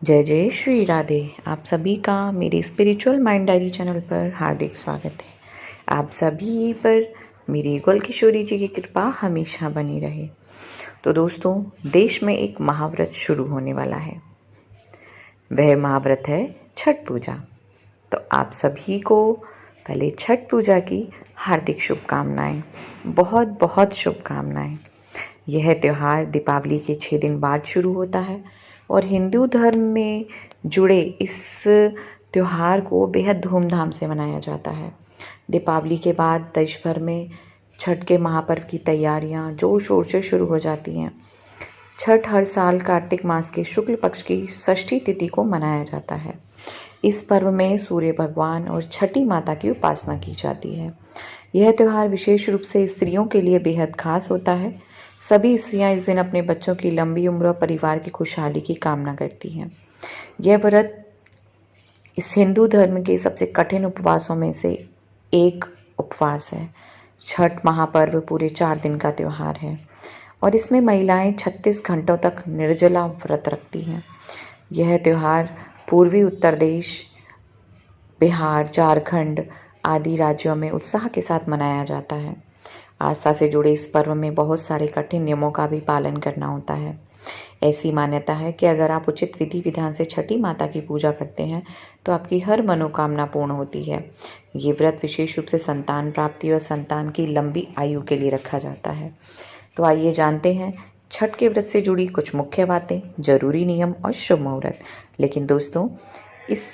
जय जय श्री राधे। आप सभी का मेरे स्पिरिचुअल माइंड डायरी चैनल पर हार्दिक स्वागत है। आप सभी पर मेरी गोल किशोरी जी की कृपा हमेशा बनी रहे। तो दोस्तों, देश में एक महाव्रत शुरू होने वाला है। वह महाव्रत है छठ पूजा। तो आप सभी को पहले छठ पूजा की हार्दिक शुभकामनाएं, बहुत बहुत शुभकामनाएं। यह त्यौहार दीपावली के 6 दिन बाद शुरू होता है और हिंदू धर्म में जुड़े इस त्यौहार को बेहद धूमधाम से मनाया जाता है। दीपावली के बाद देश भर में छठ के महापर्व की तैयारियां जोर शोर से शुरू हो जाती हैं। छठ हर साल कार्तिक मास के शुक्ल पक्ष की षष्ठी तिथि को मनाया जाता है। इस पर्व में सूर्य भगवान और छठी माता की उपासना की जाती है। यह त्यौहार विशेष रूप से स्त्रियों के लिए बेहद खास होता है। सभी स्त्रियां इस दिन अपने बच्चों की लंबी उम्र और परिवार की खुशहाली की कामना करती हैं। यह व्रत इस हिंदू धर्म के सबसे कठिन उपवासों में से एक उपवास है। छठ महापर्व पूरे 4 दिन का त्यौहार है और इसमें महिलाएं 36 घंटों तक निर्जला व्रत रखती हैं। यह त्यौहार पूर्वी उत्तर प्रदेश, बिहार, झारखंड आदि राज्यों में उत्साह के साथ मनाया जाता है। आस्था से जुड़े इस पर्व में बहुत सारे कठिन नियमों का भी पालन करना होता है। ऐसी मान्यता है कि अगर आप उचित विधि विधान से छठी माता की पूजा करते हैं तो आपकी हर मनोकामना पूर्ण होती है। ये व्रत विशेष रूप से संतान प्राप्ति और संतान की लंबी आयु के लिए रखा जाता है। तो आइए जानते हैं छठ के व्रत से जुड़ी कुछ मुख्य बातें, जरूरी नियम और शुभ मुहूर्त। लेकिन दोस्तों, इस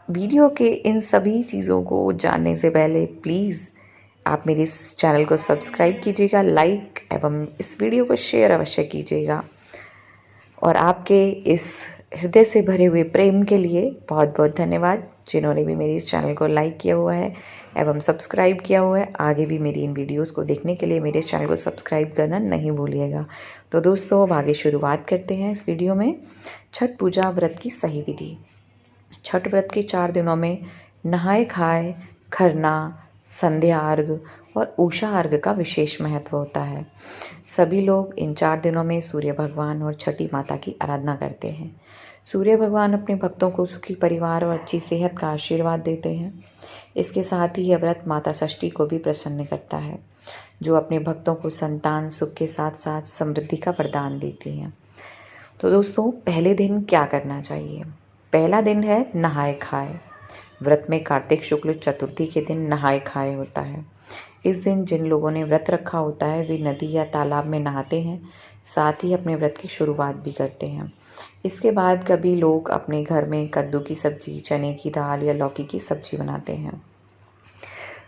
वीडियो के इन सभी चीज़ों को जानने से पहले प्लीज़ आप मेरे इस चैनल को सब्सक्राइब कीजिएगा, लाइक एवं इस वीडियो को शेयर अवश्य कीजिएगा। और आपके इस हृदय से भरे हुए प्रेम के लिए बहुत बहुत धन्यवाद, जिन्होंने भी मेरे इस चैनल को लाइक किया हुआ है एवं सब्सक्राइब किया हुआ है। आगे भी मेरी इन वीडियोस को देखने के लिए मेरे चैनल को सब्सक्राइब करना नहीं भूलिएगा। तो दोस्तों, अब आगे शुरुआत करते हैं इस वीडियो में। छठ पूजा व्रत की सही विधि। छठ व्रत के 4 दिनों में नहाए खाए, खरना, संध्या अर्घ और उषा अर्घ का विशेष महत्व होता है। सभी लोग इन 4 दिनों में सूर्य भगवान और छठी माता की आराधना करते हैं। सूर्य भगवान अपने भक्तों को सुखी परिवार और अच्छी सेहत का आशीर्वाद देते हैं। इसके साथ ही यह व्रत माता षष्ठी को भी प्रसन्न करता है, जो अपने भक्तों को संतान सुख के साथ साथ समृद्धि का वरदान देती हैं। तो दोस्तों, पहले दिन क्या करना चाहिए? पहला दिन है नहाए खाए। व्रत में कार्तिक शुक्ल चतुर्थी के दिन नहाए खाए होता है। इस दिन जिन लोगों ने व्रत रखा होता है वे नदी या तालाब में नहाते हैं, साथ ही अपने व्रत की शुरुआत भी करते हैं। इसके बाद कभी लोग अपने घर में कद्दू की सब्जी, चने की दाल या लौकी की सब्जी बनाते हैं।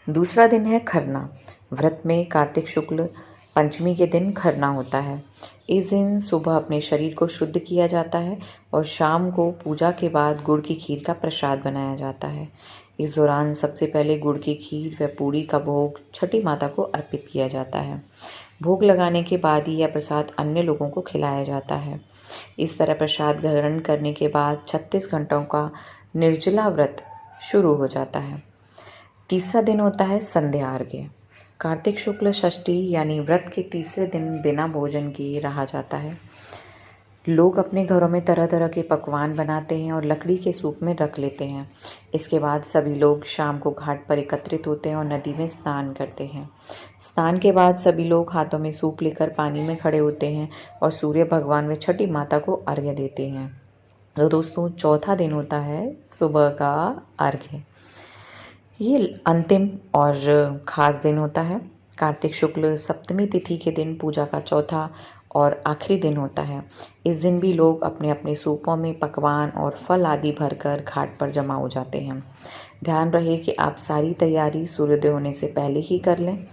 दूसरा दिन है खरना। व्रत में कार्तिक शुक्ल पंचमी के दिन खरना होता है। इस दिन सुबह अपने शरीर को शुद्ध किया जाता है और शाम को पूजा के बाद गुड़ की खीर का प्रसाद बनाया जाता है। इस दौरान सबसे पहले गुड़ की खीर व पूड़ी का भोग छठी माता को अर्पित किया जाता है। भोग लगाने के बाद ही यह प्रसाद अन्य लोगों को खिलाया जाता है। इस तरह प्रसाद ग्रहण करने के बाद 36 घंटों का निर्जला व्रत शुरू हो जाता है। तीसरा दिन होता है संध्या अर्घ्य। कार्तिक शुक्ल षष्ठी यानी व्रत के तीसरे दिन बिना भोजन किए रहा जाता है। लोग अपने घरों में तरह तरह के पकवान बनाते हैं और लकड़ी के सूप में रख लेते हैं। इसके बाद सभी लोग शाम को घाट पर एकत्रित होते हैं और नदी में स्नान करते हैं। स्नान के बाद सभी लोग हाथों में सूप लेकर पानी में खड़े होते हैं और सूर्य भगवान व छठी माता को अर्घ्य देते हैं। तो दोस्तों, चौथा दिन होता है सुबह का अर्घ्य। ये अंतिम और ख़ास दिन होता है। कार्तिक शुक्ल सप्तमी तिथि के दिन पूजा का चौथा और आखिरी दिन होता है। इस दिन भी लोग अपने अपने सूपों में पकवान और फल आदि भरकर घाट पर जमा हो जाते हैं। ध्यान रहे कि आप सारी तैयारी सूर्योदय होने से पहले ही कर लें।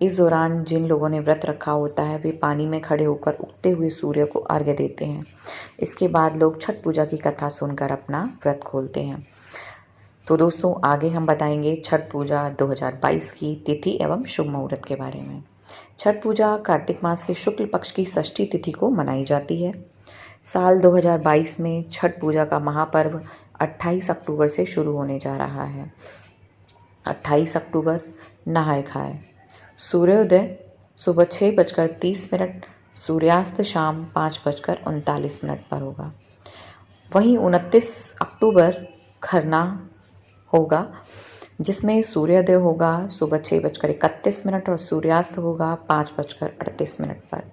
इस दौरान जिन लोगों ने व्रत रखा होता है वे पानी में खड़े होकर उगते हुए सूर्य को अर्घ्य देते हैं। इसके बाद लोग छठ पूजा की कथा सुनकर अपना व्रत खोलते हैं। तो दोस्तों, आगे हम बताएंगे छठ पूजा 2022 की तिथि एवं शुभ मुहूर्त के बारे में। छठ पूजा कार्तिक मास के शुक्ल पक्ष की षष्ठी तिथि को मनाई जाती है। साल 2022 में छठ पूजा का महापर्व 28 अक्टूबर से शुरू होने जा रहा है। 28 अक्टूबर नहाए खाए। सूर्योदय सुबह 6:30, सूर्यास्त शाम 5:39 पर होगा। वहीं 29 अक्टूबर खरना होगा, जिसमें सूर्योदय होगा सुबह 6:31 और सूर्यास्त होगा 5:38 पर।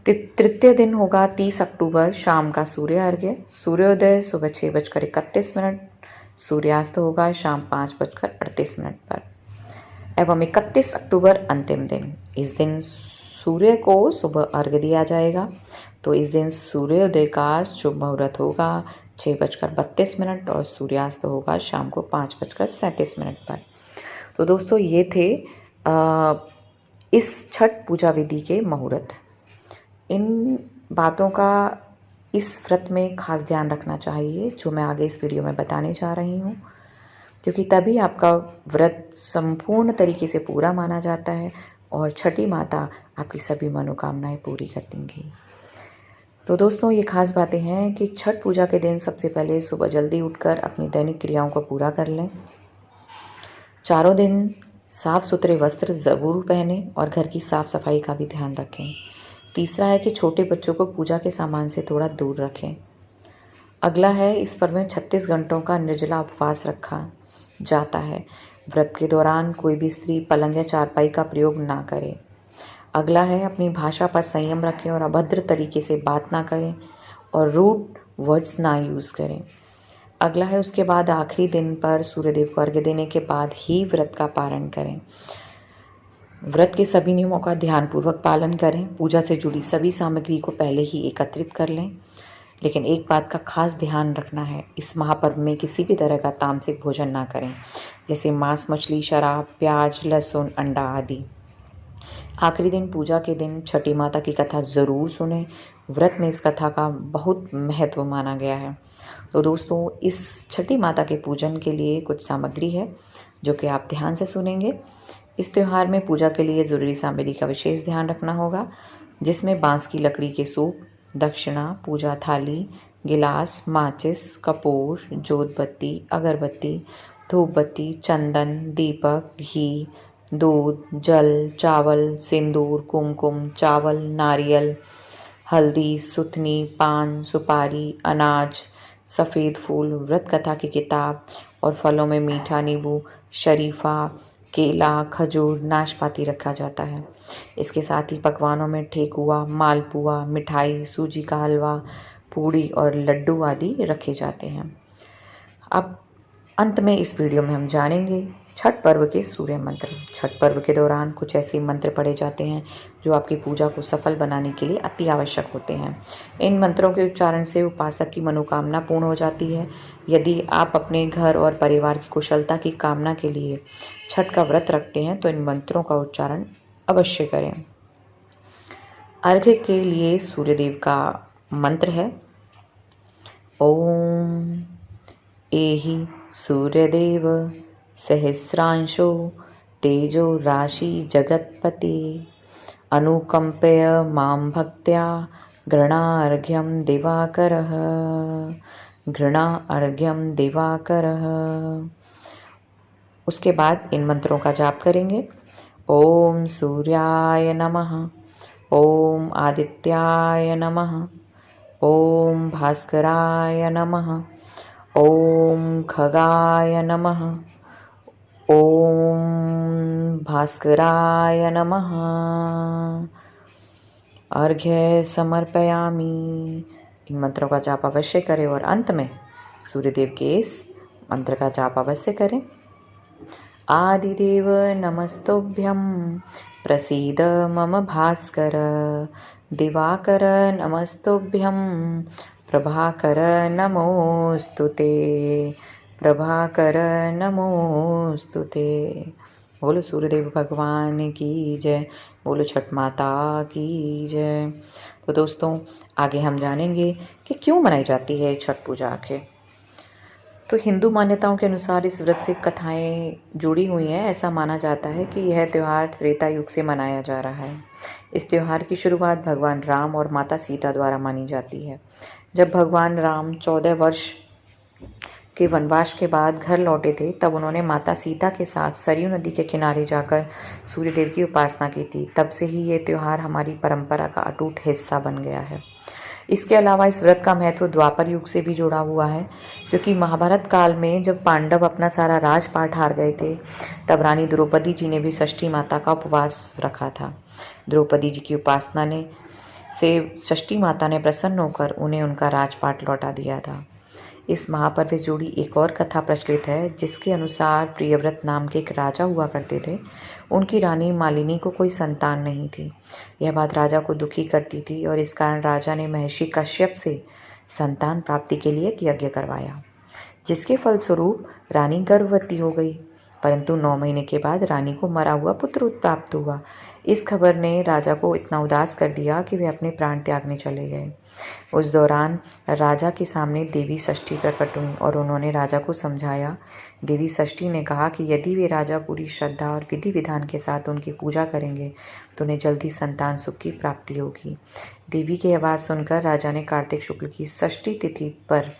तृतीय दिन होगा 30 अक्टूबर शाम का सूर्य अर्घ्य। सूर्योदय सुबह 6:31, सूर्यास्त होगा शाम 5:38 पर। एवं 31 अक्टूबर अंतिम दिन, इस दिन सूर्य को सुबह अर्घ्य दिया जाएगा। तो इस दिन सूर्योदय का शुभ मुहूर्त होगा 6:32 और सूर्यास्त होगा शाम को 5:37 पर। तो दोस्तों ये थे इस छठ पूजा विधि के मुहूर्त। इन बातों का इस व्रत में खास ध्यान रखना चाहिए जो मैं आगे इस वीडियो में बताने जा रही हूँ, क्योंकि तभी आपका व्रत संपूर्ण तरीके से पूरा माना जाता है और छठी माता आपकी सभी मनोकामनाएं पूरी कर देंगी। तो दोस्तों ये खास बातें हैं कि छठ पूजा के दिन सबसे पहले सुबह जल्दी उठकर अपनी दैनिक क्रियाओं को पूरा कर लें। चारों दिन साफ सुथरे वस्त्र ज़रूर पहनें और घर की साफ सफाई का भी ध्यान रखें। तीसरा है कि छोटे बच्चों को पूजा के सामान से थोड़ा दूर रखें। अगला है, इस पर्व में 36 घंटों का निर्जला उपवास रखा जाता है। व्रत के दौरान कोई भी स्त्री पलंग या चारपाई का प्रयोग ना करे। अगला है, अपनी भाषा पर संयम रखें और अभद्र तरीके से बात ना करें और रूड वर्ड्स ना यूज़ करें। अगला है, उसके बाद आखिरी दिन पर सूर्यदेव को अर्घ्य देने के बाद ही व्रत का पारण करें। व्रत के सभी नियमों का ध्यानपूर्वक पालन करें। पूजा से जुड़ी सभी सामग्री को पहले ही एकत्रित कर लें। लेकिन एक बात का खास ध्यान रखना है, इस महापर्व में किसी भी तरह का तामसिक भोजन ना करें, जैसे मांस, मछली, शराब, प्याज, लहसुन, अंडा आदि। आखिरी दिन पूजा के दिन छठी माता की कथा ज़रूर सुनें। व्रत में इस कथा का बहुत महत्व माना गया है। तो दोस्तों इस छठी माता के पूजन के लिए कुछ सामग्री है जो कि आप ध्यान से सुनेंगे। इस त्यौहार में पूजा के लिए ज़रूरी सामग्री का विशेष ध्यान रखना होगा, जिसमें बांस की लकड़ी के सूप, दक्षिणा, पूजा थाली, गिलास, माचिस, कपूर, जोत बत्ती, अगरबत्ती, धूप बत्ती, चंदन, दीपक, घी, दूध, जल, चावल, सिंदूर, कुमकुम, चावल, नारियल, हल्दी, सुथनी, पान, सुपारी, अनाज, सफ़ेद फूल, व्रत कथा की किताब और फलों में मीठा नींबू, शरीफा, केला, खजूर, नाशपाती रखा जाता है। इसके साथ ही पकवानों में ठेकुआ, मालपुआ, मिठाई, सूजी का हलवा, पूड़ी और लड्डू आदि रखे जाते हैं। अब अंत में इस वीडियो में हम जानेंगे छठ पर्व के सूर्य मंत्र। छठ पर्व के दौरान कुछ ऐसे मंत्र पढ़े जाते हैं जो आपकी पूजा को सफल बनाने के लिए अति आवश्यक होते हैं। इन मंत्रों के उच्चारण से उपासक की मनोकामना पूर्ण हो जाती है। यदि आप अपने घर और परिवार की कुशलता की कामना के लिए छठ का व्रत रखते हैं तो इन मंत्रों का उच्चारण अवश्य करें। अर्घ्य के लिए सूर्यदेव का मंत्र है, ओम एहि सूर्यदेव सहस्रांशो तेजो राशि जगत्पते अनुकंपय मां भक्त्या घृणार्घ्यं दिवाकरः घृणार्घ्यं दिवाकरः। उसके बाद इन मंत्रों का जाप करेंगे। ओम सूर्याय नमः, ओम आदित्याय नमः, ओम भास्कराय नमः, ओम खगाय नमः, ओम भास्कराय नमः। अर्घ्य समर्पयामि। इन मंत्रों का जाप अवश्य करें और अंत में सूर्यदेव के इस मंत्र का जाप अवश्य करें। आदिदेव नमस्तुभ्यं प्रसीद मम भास्कर, दिवाकर नमस्तुभ्यं प्रभाकर नमोस्तुते, प्रभाकर नमोस्तुते। बोलो सूर्यदेव भगवान की जय, बोलो छठ माता की जय। तो दोस्तों आगे हम जानेंगे कि क्यों मनाई जाती है छठ पूजा आखिर। तो हिंदू मान्यताओं के अनुसार इस व्रत से कथाएं जुड़ी हुई हैं। ऐसा माना जाता है कि यह त्यौहार त्रेता युग से मनाया जा रहा है। इस त्यौहार की शुरुआत भगवान राम और माता सीता द्वारा मानी जाती है। जब भगवान राम 14 वर्ष के वनवास के बाद घर लौटे थे, तब उन्होंने माता सीता के साथ सरयू नदी के किनारे जाकर सूर्यदेव की उपासना की थी। तब से ही ये त्यौहार हमारी परंपरा का अटूट हिस्सा बन गया है। इसके अलावा इस व्रत का महत्व द्वापर युग से भी जुड़ा हुआ है, क्योंकि महाभारत काल में जब पांडव अपना सारा राजपाट हार गए थे, तब रानी द्रौपदी जी ने भी षष्ठी माता का उपवास रखा था। द्रौपदी जी की उपासना ने से षष्ठी माता ने प्रसन्न होकर उन्हें उनका राजपाट लौटा दिया था। इस महापर्व से जुड़ी एक और कथा प्रचलित है, जिसके अनुसार प्रियव्रत नाम के एक राजा हुआ करते थे। उनकी रानी मालिनी को कोई संतान नहीं थी। यह बात राजा को दुखी करती थी और इस कारण राजा ने महर्षि कश्यप से संतान प्राप्ति के लिए एक यज्ञ करवाया, जिसके फलस्वरूप रानी गर्भवती हो गई। परंतु 9 महीने के बाद रानी को मरा हुआ पुत्र प्राप्त हुआ। इस खबर ने राजा को इतना उदास कर दिया कि वे अपने प्राण त्यागने चले गए। उस दौरान राजा के सामने देवी षष्ठी प्रकट हुई और उन्होंने राजा को समझाया। देवी षष्ठी ने कहा कि यदि वे राजा पूरी श्रद्धा और विधि विधान के साथ उनकी पूजा करेंगे तो उन्हें जल्दी संतान सुख की प्राप्ति होगी। देवी की आवाज़ सुनकर राजा ने कार्तिक शुक्ल की षष्ठी तिथि पर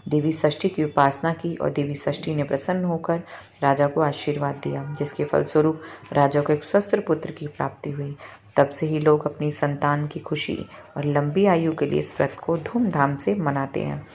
देवी षष्ठी की उपासना की और देवी षष्ठी ने प्रसन्न होकर राजा को आशीर्वाद दिया, जिसके फलस्वरूप राजा को एक स्वस्थ पुत्र की प्राप्ति हुई। तब से ही लोग अपनी संतान की खुशी और लंबी आयु के लिए इस व्रत को धूमधाम से मनाते हैं।